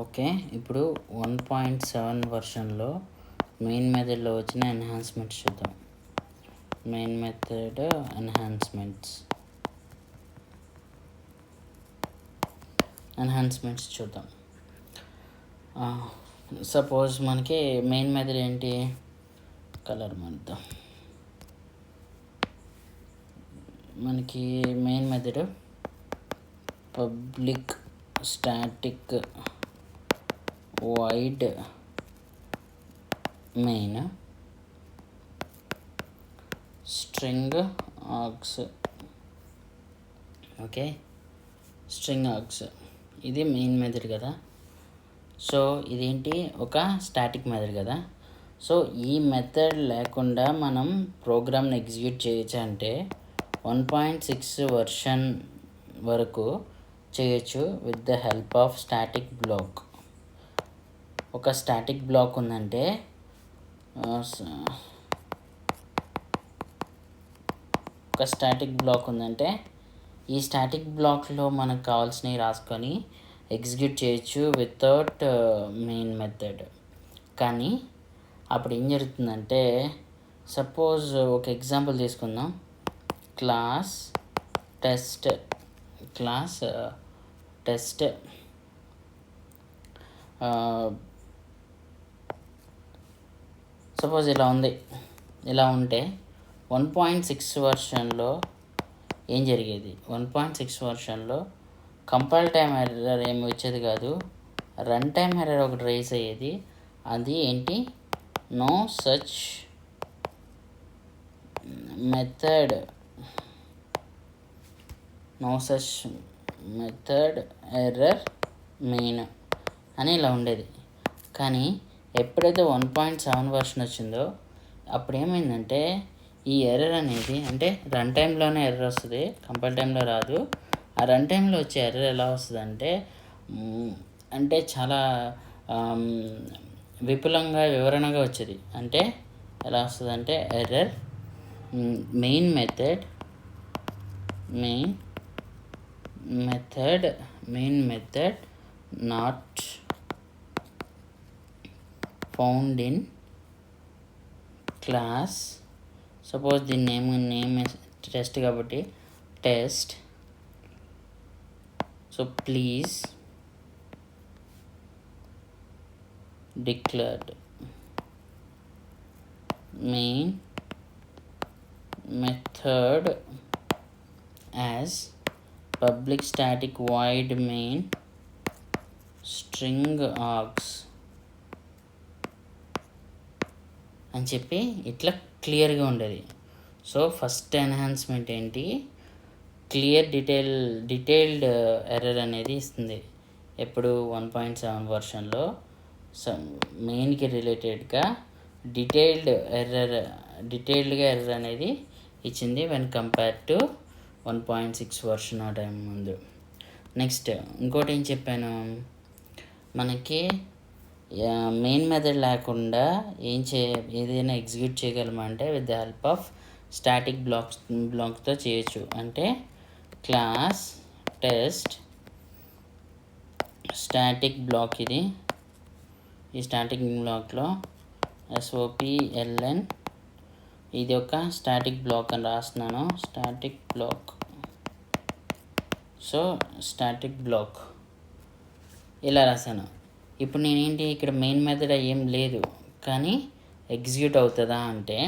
Okay. ఇప్పుడు 1.7 వర్షన్‌లో main మెథడ్‌లో వచ్చిన ఎన్హాన్స్మెంట్స్ చూద్దాం. మెయిన్ మెథడ్ ఎన్హాన్స్మెంట్స్ చూద్దాం. సపోజ్ మనకి మెయిన్ మెథడ్ ఏంటి, కలర్ మారుద్దాం. మనకి main method public static void main string args. Okay, string args ఇది మెయిన్ మెథడ్ కదా. సో ఇదేంటి, ఒక స్టాటిక్ మెథడ్ కదా. సో ఈ మెథడ్ లేకుండా మనం ప్రోగ్రామ్ని ఎగ్జిక్యూట్ చేయొచ్చు అంటే 1.6 వర్షన్ వరకు చేయొచ్చు with the help of static block. ఒక స్టాటిక్ బ్లాక్ ఉందంటే ఈ స్టాటిక్ బ్లాక్లో మనకు కావాల్సినవి రాసుకొని ఎగ్జిక్యూట్ చేయొచ్చు వితౌట్ మెయిన్ మెథడ్. కానీ అప్పుడు ఏం జరుగుతుందంటే, సపోజ్ ఒక ఎగ్జాంపుల్ తీసుకుందాం. క్లాస్ టెస్ట్ సపోజ్ ఇలా ఉంటే 1.6 వర్షన్లో ఏం జరిగేది, 1.6 వర్షన్లో కంపైల్ టైమ్ ఎర్రర్ ఏమి వచ్చేది కాదు, రన్ టైమ్ ఎర్రర్ ఒకటి రైజ్ అయ్యేది. అది ఏంటి, no such method error main అని ఇలా ఉండేది. కానీ ఎప్పుడైతే 1.7 వర్షన్ వచ్చిందో అప్పుడు ఏమైందంటే, ఈ ఎర్రర్ అనేది, అంటే రన్ టైంలోనే ఎర్రర్ వస్తుంది, కంపైల్ టైంలో రాదు. ఆ రన్ టైంలో వచ్చే ఎర్రర్ ఎలా వస్తుంది అంటే చాలా విపులంగా వివరణగా వచ్చేది. అంటే ఎలా వస్తుంది అంటే, error main method not found in class. Suppose దీని నేమ్ టెస్ట్ కాబట్టి test. So please declared main method as public static void main string args అని చెప్పి ఇట్లా క్లియర్గా ఉండేది. సో ఫస్ట్ ఎన్హాన్స్మెంట్ ఏంటి, క్లియర్ డీటెయిల్డ్ ఎర్రర్ అనేది ఇస్తుంది. ఎప్పుడు 1.7 వర్షన్లో మెయిన్కి రిలేటెడ్గా డీటెయిల్డ్గా ఎర్రర్ అనేది ఇచ్చింది వెన్ కంపేర్ టు 1.6 వర్షన్ ఆ టైం ముందు. నెక్స్ట్ ఇంకోటి ఏం చెప్పాను, మనకి మెయిన్ మెథడ్ లేకుండా ఏదైనా ఎగ్జిక్యూట్ చేయగలమంటే with the help of static బ్లాక్తో చేయొచ్చు. అంటే క్లాస్ టెస్ట్ స్టాటిక్ బ్లాక్ ఇది. ఈ స్టాటిక్ బ్లాక్లో SOPLN ఇది ఒక స్టాటిక్ బ్లాక్ అని రాస్తున్నాను, static block. So static block ఇలా రాశాను. ఇప్పుడు నేనేంటి, ఇక్కడ మెయిన్ మెథడ్ ఏం లేదు కానీ ఎగ్జిక్యూట్ అవుతుందా అంటే,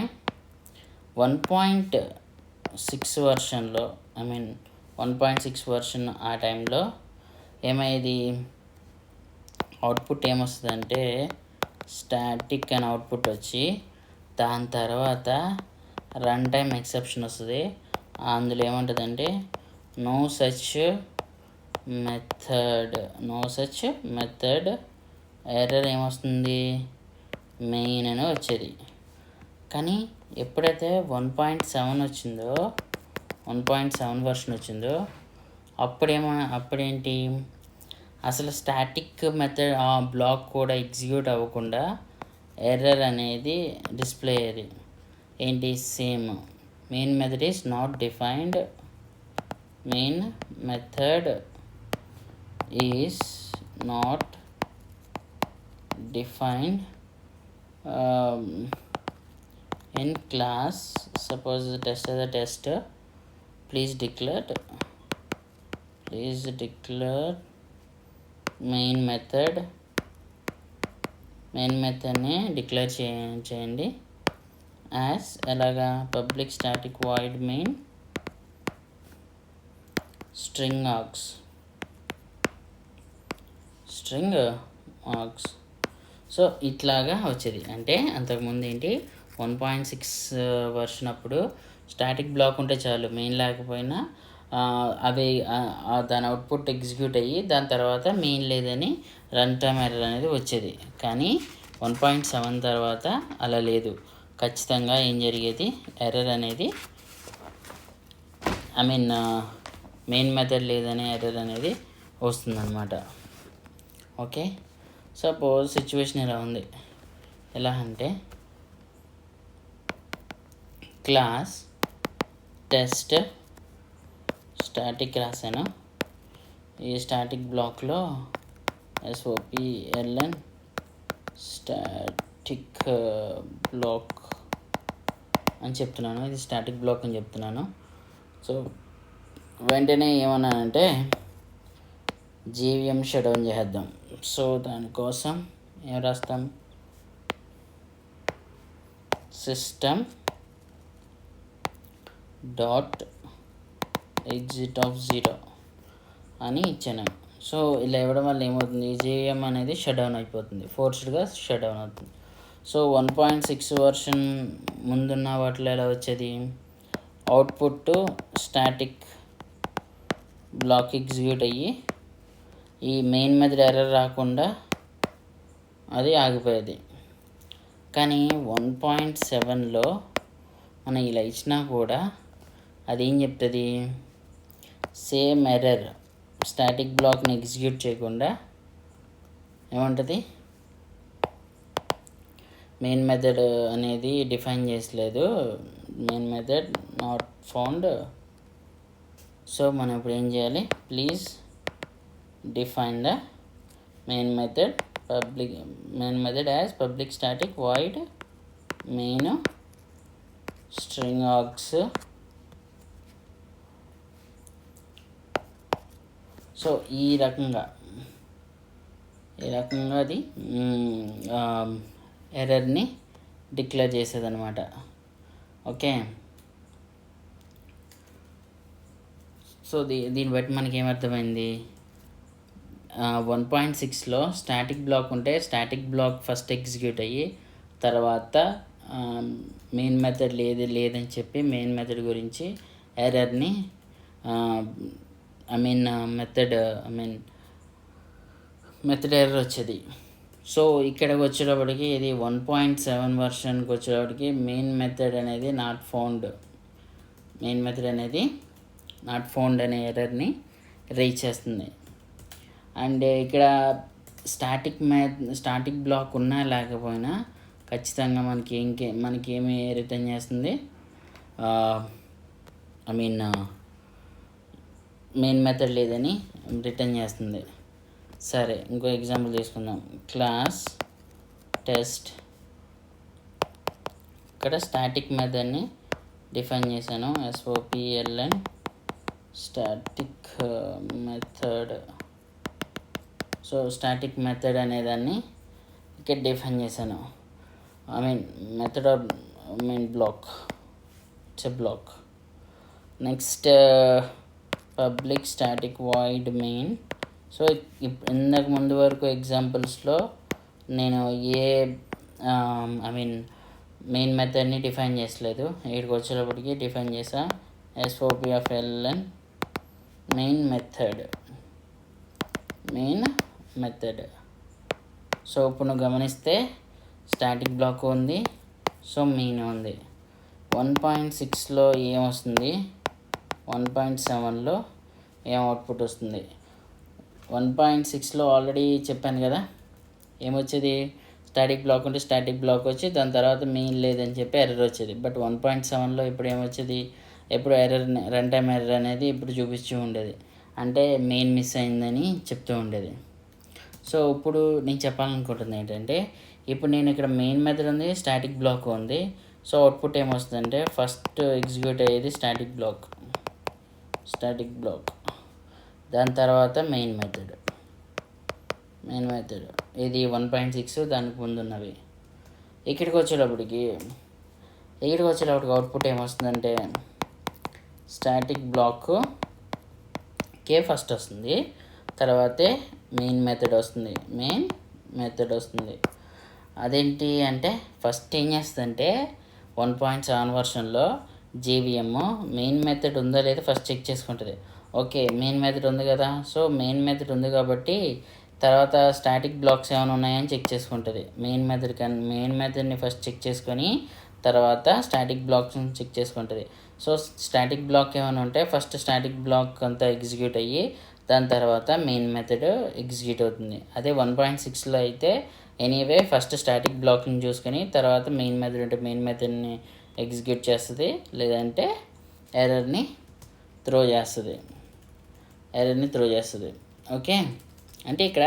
1.6 వర్షన్లో 1.6 వర్షన్ ఆ టైంలో ఏమయ్యేది, అవుట్పుట్ ఏమొస్తుందంటే స్టాటిక్ అని అవుట్పుట్ వచ్చి, దాని తర్వాత రన్ టైమ్ ఎక్సెప్షన్ వస్తుంది. అందులో ఏముంటుందంటే నో సచ్ మెథడ్ ఎర్రర్ ఏమొస్తుంది, మెయిన్ అని వచ్చేది. కానీ ఎప్పుడైతే 1.7 వర్షన్ వచ్చిందో అప్పుడేంటి, అసలు స్టాటిక్ మెథడ్ ఆ బ్లాక్ కూడా ఎగ్జిక్యూట్ అవ్వకుండా ఎర్రర్ అనేది డిస్ప్లే అయ్యేది. ఏంటి, same main method is not defined, main method is not defined in class. Suppose the test as a tester, please declare main మెథడ్ని డిక్లేర్ చేయండి యాజ్ ఎలాగా public static void main string args so ఇట్లాగా వచ్చేది. అంటే అంతకుముందు ఏంటి 1.6 version అప్పుడు static block ఉంటే చాలు, మెయిన్ లేకపోయినా అవి దాని అవుట్పుట్ ఎగ్జిక్యూట్ అయ్యి దాని తర్వాత మెయిన్ లేదని రన్ టైమ్ ఎర్రర్ అనేది వచ్చేది. కానీ 1.7 తర్వాత అలా లేదు. ఖచ్చితంగా ఏం జరిగేది, ఎర్రర్ అనేది మెయిన్ మెథడ్ లేదనే ఎర్రర్ అనేది వస్తుందన్నమాట. ఓకే, సపోజ్ సిచ్యువేషన్ ఇలా ఉంది. ఎలా అంటే క్లాస్ టెస్ట్ స్టాటిక్ రాశాను. ఈ స్టాటిక్ బ్లాక్లో SOPLN స్టాటిక్ బ్లాక్ అని చెప్తున్నాను. ఇది స్టాటిక్ బ్లాక్ అని చెప్తున్నాను. సో వెంటనే ఏమన్నానంటే JVM షట్ డౌన్ చేద్దాం. సో దానికోసం ఏం రాస్తాం, సిస్టమ్ డాట్ ఎగ్జిట్ ఆఫ్ 0 అని ఇచ్చాను. సో ఇలా ఇవ్వడం వల్ల ఏమవుతుంది, JVM అనేది షట్ డౌన్ అయిపోతుంది, ఫోర్స్డ్గా షట్ డౌన్ అవుతుంది. సో 1.6 వర్షన్ ముందున్న వాటిలో ఎలా వచ్చేది, అవుట్పుట్ స్టాటిక్ బ్లాక్ ఎగ్జిక్యూట్ అయ్యి ఈ మెయిన్ మెథడ్ ఎర్రర్ రాకుండా అది ఆగిపోయేది. కానీ 1.7లో మనం ఇలా ఇచ్చినా కూడా అది ఏం చెప్తుంది, సేమ్ ఎర్రర్ స్టాటిక్ బ్లాక్ని ఎగ్జిక్యూట్ చేయకుండా ఏమంటుంది, మెయిన్ మెథడ్ అనేది డిఫైన్ చేసలేదు, main method not found. So మనం ఇప్పుడు ఏం చేయాలి, please define the main method as public static void main string args. So ఈ రకంగా అది ఎర్రర్ని డిక్లేర్ చేసేదన్నమాట. ఓకే, సో దీన్ని బట్టి మనకి ఏమర్థమైంది, 1.6లో స్టాటిక్ బ్లాక్ ఉంటే స్టాటిక్ బ్లాక్ ఫస్ట్ ఎగ్జిక్యూట్ అయ్యి తర్వాత మెయిన్ మెథడ్ లేదని చెప్పి మెయిన్ మెథడ్ గురించి ఎర్రర్ని మెథడ్ ఎర్రర్ వచ్చేది. సో ఇక్కడికి వచ్చేటప్పటికి ఇది 1.7 వర్షన్కి వచ్చేటప్పటికి మెయిన్ మెథడ్ అనేది నాట్ ఫౌండ్ అనే ఎర్రర్ని రైజ్ చేస్తుంది. అండ్ ఇక్కడ స్టాటిక్ బ్లాక్ ఉన్నా లేకపోయినా ఖచ్చితంగా మనకి ఏమి రిటర్న్ చేస్తుంది, మెయిన్ మెథడ్ లేదని రిటర్న్ చేస్తుంది. సరే, ఇంకో ఎగ్జాంపుల్ తీసుకుందాం. క్లాస్ టెస్ట్, ఇక్కడ స్టాటిక్ మెథడ్ని డిఫైన్ చేశాను, SOPLN static method. So static method అనేదాన్ని ఇక్కడ డిఫైన్ చేశాను, block, it's a block. Next public static void main. సో ఇంతకు ముందు వరకు ఎగ్జాంపుల్స్లో నేను మెయిన్ మెథడ్ని డిఫైన్ చేసలేదు, ఇక్కడికి వచ్చేటప్పటికి డిఫైన్ చేసా SOPLN మెయిన్ మెథడ్. సో ఇప్పుడు నువ్వు గమనిస్తే స్టాటిక్ బ్లాక్ ఉంది, సో మెయిన్ ఉంది. 1.6లో ఏమొస్తుంది, 1.7లో ఏం అవుట్పుట్ వస్తుంది. 1.6లో ఆల్రెడీ చెప్పాను కదా, ఏమొచ్చేది, స్టాటిక్ బ్లాక్ ఉంటే స్టాటిక్ బ్లాక్ వచ్చి దాని తర్వాత మెయిన్ లేదని చెప్పి ఎర్రర్ వచ్చేది. బట్ 1.7లో ఇప్పుడు ఏమొచ్చేది, ఎప్పుడు రన్ టైమ్ ఎర్రర్ అనేది ఇప్పుడు చూపిస్తూ ఉండేది, అంటే మెయిన్ మిస్ అయిందని చెప్తూ ఉండేది. సో ఇప్పుడు నేను చెప్పాలనుకుంటుంది ఏంటంటే, ఇప్పుడు నేను ఇక్కడ మెయిన్ మెథడ్ ఉంది, స్టాటిక్ బ్లాక్ ఉంది. సో అవుట్పుట్ ఏమొస్తుందంటే ఫస్ట్ ఎగ్జిక్యూట్ అయ్యేది స్టాటిక్ బ్లాక్, దాని తర్వాత మెయిన్ మెథడ్ ఇది 1.6 దానికి ముందున్నవి. ఇక్కడికి వచ్చేటప్పటికి అవుట్పుట్ ఏమొస్తుందంటే స్టాటిక్ బ్లాక్ కే ఫస్ట్ వస్తుంది, తర్వాతే మెయిన్ మెథడ్ వస్తుంది. అదేంటి అంటే ఫస్ట్ ఏం చేస్తుందంటే 1.7 వర్షన్లో జేవిఎం మెయిన్ మెథడ్ ఉందో లేదో ఫస్ట్ చెక్ చేసుకుంటుంది. ఓకే, మెయిన్ మెథడ్ ఉంది కదా, సో మెయిన్ మెథడ్ ఉంది కాబట్టి తర్వాత స్టాటిక్ బ్లాక్స్ ఏమైనా ఉన్నాయని చెక్ చేసుకుంటుంది. మెయిన్ మెథడ్ని ఫస్ట్ చెక్ చేసుకొని తర్వాత స్టాటిక్ బ్లాక్స్ని చెక్ చేసుకుంటుంది. సో స్టాటిక్ బ్లాక్ ఏమైనా ఉంటే ఫస్ట్ స్టాటిక్ బ్లాక్ అంతా ఎగ్జిక్యూట్ అయ్యి దాని తర్వాత మెయిన్ మెథడ్ ఎగ్జిక్యూట్ అవుతుంది. అదే 1.6లో అయితే ఎనీవే ఫస్ట్ స్టాటిక్ బ్లాక్ని చూసుకొని తర్వాత మెయిన్ మెథడ్ ఉంటే మెయిన్ మెథడ్ని ఎగ్జిక్యూట్ చేస్తుంది, లేదంటే ఎర్రర్ని త్రో చేస్తుంది. ఓకే, అంటే ఇక్కడ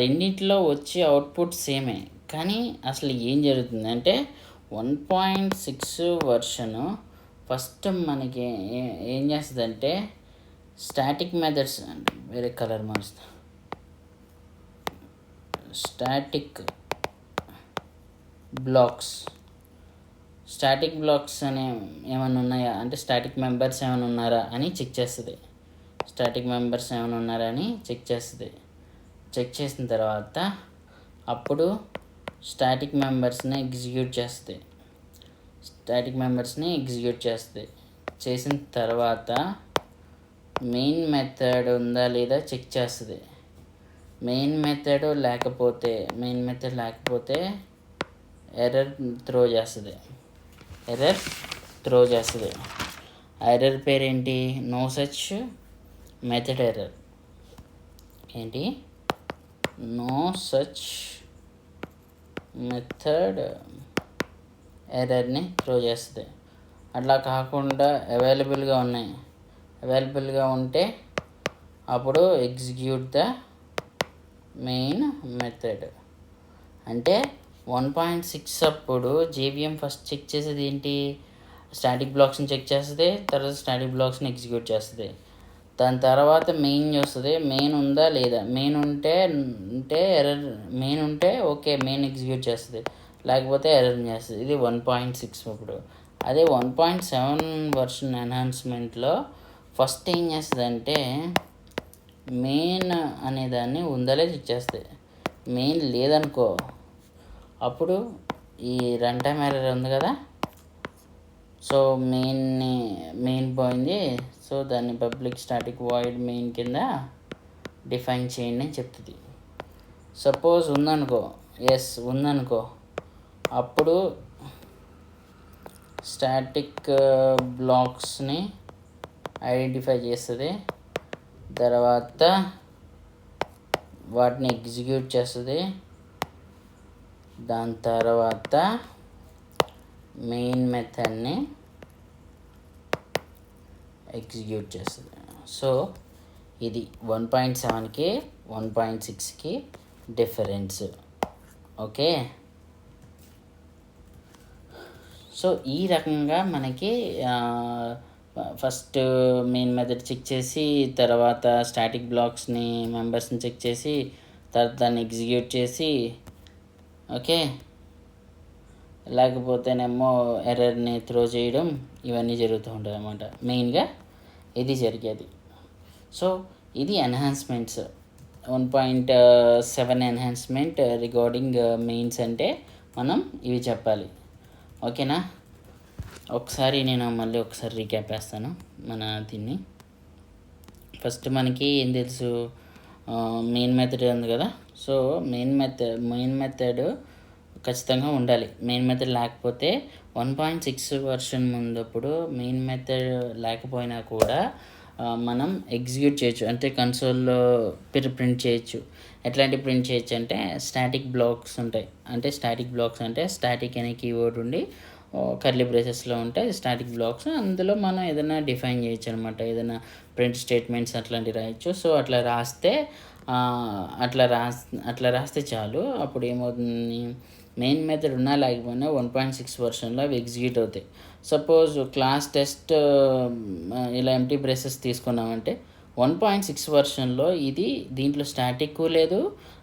రెండింటిలో వచ్చే అవుట్పుట్ సేమే, కానీ అసలు ఏం జరుగుతుంది అంటే 1.6 వర్షను ఫస్ట్ మనకి ఏం చేస్తుందంటే స్టాటిక్ మెథడ్స్ అంటే వేరే కలర్ మారుస్తా, స్టాటిక్ బ్లాక్స్ అనే ఏమైనా ఉన్నాయా అంటే స్టాటిక్ మెంబర్స్ ఏమైనా ఉన్నారా అని చెక్ చేస్తుంది. చెక్ చేసిన తర్వాత అప్పుడు స్టాటిక్ మెంబర్స్ని ఎగ్జిక్యూట్ చేస్తుంది. చేసిన తర్వాత మెయిన్ మెథడ్ ఉందా లేదా చెక్ చేస్తుంది. మెయిన్ మెథడ్ లేకపోతే ఎర్రర్ త్రో చేస్తుంది. ఆ ఎర్రర్ పేరేంటి? No such method error. No such method ఎర్రర్ని త్రో చేస్తుంది. అట్లా కాకుండా అవైలబుల్గా ఉంటే అప్పుడు ఎగ్జిక్యూట్ ద మెయిన్ మెథడ్. అంటే 1.6 అప్పుడు జేవిఎం ఫస్ట్ చెక్ చేసేది ఏంటి? స్టాటిక్ బ్లాక్స్ని చెక్ చేస్తుంది, తర్వాత స్టాటిక్ బ్లాక్స్ని ఎగ్జిక్యూట్ చేస్తుంది. దాని తర్వాత మెయిన్ చూస్తుంది, మెయిన్ ఉందా లేదా. మెయిన్ ఉంటే ఓకే మెయిన్ ఎగ్జిక్యూట్ చేస్తుంది, లేకపోతే ఎర్రర్ చేస్తుంది. ఇది 1.6 అప్పుడు. అదే 1.7 వర్షన్ ఎన్హాన్స్మెంట్లో ఫస్ట్ ఏం చేస్తుంది అంటే మెయిన్ అనేదాన్ని ఉందా లేదా చెక్ చేస్తుంది. మెయిన్ లేదనుకో అప్పుడు ఈ రన్ టైమ్ ఎర్రర్ ఉంది కదా, సో మెయిన్ పోయింది, సో దాన్ని పబ్లిక్ స్టాటిక్ వాయిడ్ మెయిన్ కింద డిఫైన్ చేయండి అని చెప్తుంది. సపోజ్ ఉందనుకో అప్పుడు స్టాటిక్ బ్లాక్స్ని ఐడెంటిఫై చేస్తుంది, తర్వాత వాటిని ఎగ్జిక్యూట్ చేస్తుంది, దాని తర్వాత మెయిన్ మెథడ్ని ఎగ్జిక్యూట్ చేస్తుంది. సో ఇది 1.7కి 1.6కి డిఫరెన్స్. ఓకే, సో ఈ రకంగా మనకి ఫస్ట్ మెయిన్ మెథడ్ చెక్ చేసి తర్వాత స్టాటిక్ బ్లాక్స్ని మెంబర్స్ని చెక్ చేసి తర్వాత దాన్ని ఎగ్జిక్యూట్ చేసి ఓకే, లేకపోతేనేమో ఎర్రర్ని త్రో చేయడం ఇవన్నీ జరుగుతూ ఉంటాయి అన్నమాట. మెయిన్గా ఇది జరిగేది. సో ఇది ఎన్హాన్స్మెంట్స్ 1.7 ఎన్హాన్స్మెంట్ రిగార్డింగ్ మెయిన్స్ అంటే మనం ఇవి చెప్పాలి. ఓకేనా, నేను మళ్ళీ ఒకసారి రీక్యాప్ వేస్తాను మన దీన్ని. ఫస్ట్ మనకి ఏం తెలుసు, మెయిన్ మెథడ్ ఉంది కదా. సో మెయిన్ మెథడ్ ఖచ్చితంగా ఉండాలి. మెయిన్ మెథడ్ లేకపోతే 1.6 వర్షన్ ముందప్పుడు మెయిన్ మెథడ్ లేకపోయినా కూడా మనం ఎగ్జిక్యూట్ చేయొచ్చు, అంటే కన్సోల్లో ప్రింట్ చేయొచ్చు. ఎట్లాంటి ప్రింట్ చేయొచ్చు అంటే స్టాటిక్ బ్లాక్స్ ఉంటాయి. అంటే స్టాటిక్ అనే కీవర్డ్ ఉండి కర్లీ బ్రేసెస్లో ఉంటాయి స్టాటిక్ బ్లాక్స్. అందులో మనం ఏదైనా డిఫైన్ చేయొచ్చు అనమాట, ఏదైనా ప్రింట్ స్టేట్మెంట్స్ అట్లాంటివి రాయొచ్చు. సో అట్లా రాస్తే అట్లా రాస్తే చాలు. అప్పుడు ఏమవుతుంది, మెయిన్ మెథడ్ ఉన్నా లేకపోయినా 1.6 వెర్షన్‌లో అవి ఎగ్జిక్యూట్ అవుతాయి. సపోజ్ క్లాస్ టెస్ట్ ఇలా ఎంప్టీ బ్రేసెస్ తీసుకున్నామంటే 1.6 వెర్షన్‌లో దీంట్లో స్టాటిక్కు లేదు,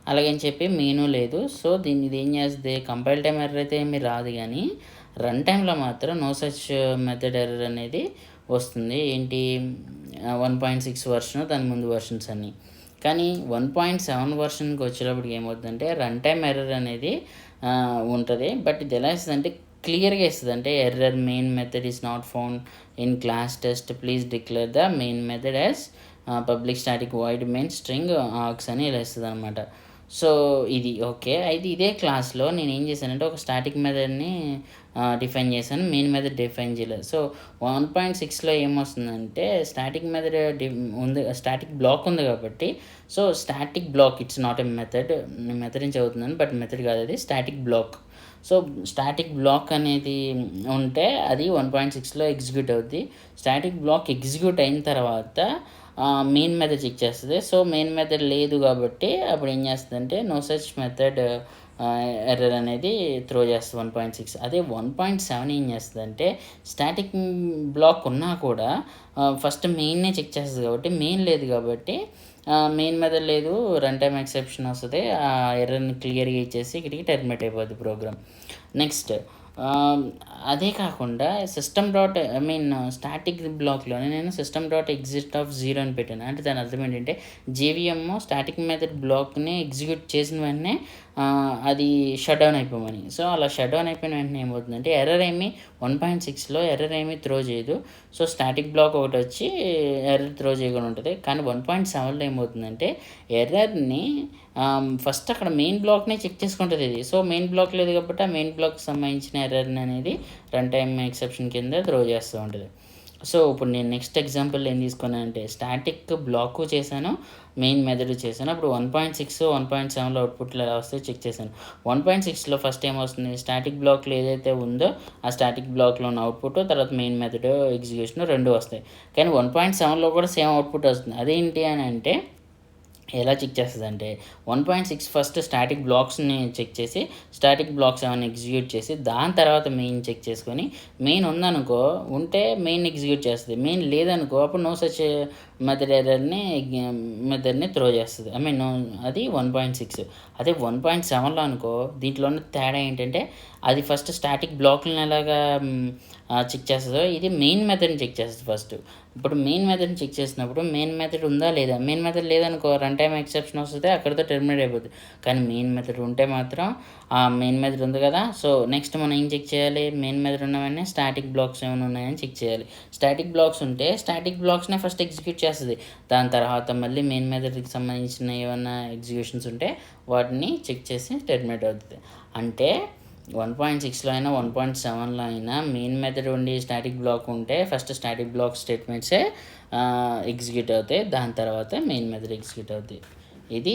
అలాగని చెప్పి మెయిను లేదు. సో, ఇది ఏం చేస్తది, కంపైల్ టైమ్ ఎర్రర్ అయితే ఏమి రాదు గానీ, రన్ టైమ్‌లో మాత్రం నో సచ్ మెథడ్ ఎర్రర్ అనేది వస్తుంది. ఏంటి 1.6 వెర్షన్, దాని ముందు వెర్షన్స్ అన్నీ. కానీ 1.7 వెర్షన్‌కి వచ్చేటప్పటికి ఏమవుతుందంటే రన్ టైమ్ ఎర్రర్ అనేది ఉంటది. బట్ ఇది ఎలా ఇస్తదంటే క్లియర్‌గా ఇస్తది. అంటే error main method is not found in class test, please declare the main method as public static void main string args అని ఇలా ఇస్తదనమాట. సో, ఇది ఓకే. అయితే ఇదే క్లాస్‌లో నేనేం చేశానంటే ఒక స్టాటిక్ మెథడ్‌ని డిఫైన్ చేశాను. మెయిన్ మెథడ్ డిఫైన్ చేయలేదు. సో, 1.6లో ఏమొస్తుందంటే స్టాటిక్ మెథడ్ స్టాటిక్ బ్లాక్ ఉంది కాబట్టి, so, static block it's not a method. నేను మెథడ్ అని చదువుతున్నాను, బట్ మెథడ్ కాదు అది, static block. So, static block అనేది ఉంటే అది 1.6లో ఎగ్జిక్యూట్ అవుద్ది. స్టాటిక్ బ్లాక్ ఎగ్జిక్యూట్ అయిన తర్వాత మెయిన్ మెథడ్ చెక్ చేస్తది. సో, మెయిన్ మెథడ్ లేదు కాబట్టి అప్పుడు ఏం చేస్తదంటే నో సచ్ మెథడ్ ఎర్రర్ అనేది త్రో చేస్తది 1.6. అదే 1.7 ఏం చేస్తదంటే స్టాటిక్ బ్లాక్ ఉన్నా కూడా ఫస్ట్ మెయిన్‌నే చెక్ చేస్తది కాబట్టి, మెయిన్ లేదు కాబట్టి మెయిన్ మెథడ్ లేదు, రన్ టైమ్ ఎక్సెప్షన్ వస్తది. ఆ ఎర్రర్‌ని క్లియర్‌గా ఇచ్చేసి ఇక్కడికి టెర్మినేట్ అయిపోద్ది ప్రోగ్రామ్. నెక్స్ట్ అదే కాకుండా స్టాటిక్ బ్లాక్‌లోనే నేను సిస్టమ్ డాట్ ఎగ్జిట్ ఆఫ్ 0 అని పెట్టాను. అంటే దాని అర్థం ఏంటంటే జేవీఎం స్టాటిక్ మెథడ్ బ్లాక్‌ని ఎగ్జిక్యూట్ చేసిన వెంటనే అది షట్ డౌన్ అయిపోమని. సో, అలా షట్ డౌన్ అయిపోయిన వెంటనే ఏమవుతుందంటే ఎర్రర్ ఏమి 1.6లో ఎర్రర్ ఏమి త్రో చేయదు. సో, స్టాటిక్ బ్లాక్ ఒకటొచ్చి ఎర్రర్ త్రో చేయకుండా ఉంటది. కానీ 1.7లో ఏమవుతుందంటే ఎర్రర్‌ని ఫస్ట్ అక్కడ మెయిన్ బ్లాక్‌నే చెక్ చేసుకుంటది ఇది. సో, మెయిన్ బ్లాక్ లేదు కాబట్టి ఆ మెయిన్ బ్లాక్‌కి సంబంధించిన ఎర్రర్‌ని అనేది రన్ టైమ్ ఎక్సెప్షన్ కింద త్రో చేస్తూ ఉంటది. సో, ఇప్పుడు నేను నెక్స్ట్ ఎగ్జాంపుల్ ఏం తీసుకున్నానంటే స్టాటిక్ బ్లాకు చేశాను, మెయిన్ మెథడ్ చేశాను. అప్పుడు 1.6, 1.7లో అవుట్‌పుట్లు ఎలా వస్తాయో చెక్ చేశాను. 1.6లో ఫస్ట్ ఏమొస్తుంది, స్టాటిక్ బ్లాక్‌లో ఏదైతే ఉందో ఆ స్టాటిక్ బ్లాక్‌లో ఉన్న అవుట్‌పుట్, తర్వాత మెయిన్ మెథడ్ ఎగ్జిక్యూషన్ 2 వస్తాయి. కానీ 1.7లో కూడా సేమ్ అవుట్‌పుట్ వస్తుంది. అదేంటి అని అంటే ఎలా చెక్ చేస్తదంటే 1.6 ఫస్ట్ స్టాటిక్ బ్లాక్స్‌ని చెక్ చేసి, స్టాటిక్ బ్లాక్స్ ఏమన్నా ఎగ్జిక్యూట్ చేసి, దాని తర్వాత మెయిన్ చెక్ చేసుకొని, మెయిన్ ఉందనుకో ఉంటే మెయిన్ ఎగ్జిక్యూట్ చేస్తది. మెయిన్ లేదనుకో అప్పుడు నో సచ్ మెథడ్‌ని త్రో చేస్తది. అది 1.6. అదే 1.7లో అనుకో దీంట్లో ఉన్న తేడా ఏంటంటే అది ఫస్ట్ స్టాటిక్ బ్లాక్‌లని ఎలాగా చెక్ చేస్తదో ఇది మెయిన్ మెథడ్‌ని చెక్ చేస్తది ఫస్ట్. ఇప్పుడు మెయిన్ మెథడ్‌ని చెక్ చేసినప్పుడు మెయిన్ మెథడ్ ఉందా లేదా? మెయిన్ మెథడ్ లేదనుకో రన్ టైమ్ ఎక్సెప్షన్ వస్తది. అక్కడితో టెర్మినేట్ అయిపోద్ది. కానీ మెయిన్ మెథడ్ ఉంటే మాత్రం మెయిన్ మెథడ్ ఉంది కదా! సో, నెక్స్ట్ మనం ఏం చెక్ చేయాలి? మెయిన్ మెథడ్ ఉన్న వెంటనే స్టాటిక్ బ్లాక్స్ ఏమైనా ఉన్నాయని చెక్ చేయాలి. స్టాటిక్ బ్లాక్స్ ఉంటే స్టాటిక్ బ్లాక్స్‌నే ఫస్ట్ ఎగ్జిక్యూట్ చేస్తది. దాని తర్వాత మళ్ళీ మెయిన్ మెథడ్‌కి సంబంధించిన ఏమన్నా ఎగ్జిక్యూషన్స్ ఉంటే వాటిని చెక్ చేసి టెర్మినేట్ అవుతది. అంటే 1.6లో అయినా, 1.7లో అయినా మెయిన్ మెథడ్ ఉండి స్టాటిక్ బ్లాక్ ఉంటే ఫస్ట్ స్టాటిక్ బ్లాక్ స్టేట్మెంట్సే ఎగ్జిక్యూట్ అవుతాయి. దాని తర్వాత మెయిన్ మెథడ్ ఎగ్జిక్యూట్ అవుతాయి. ఇది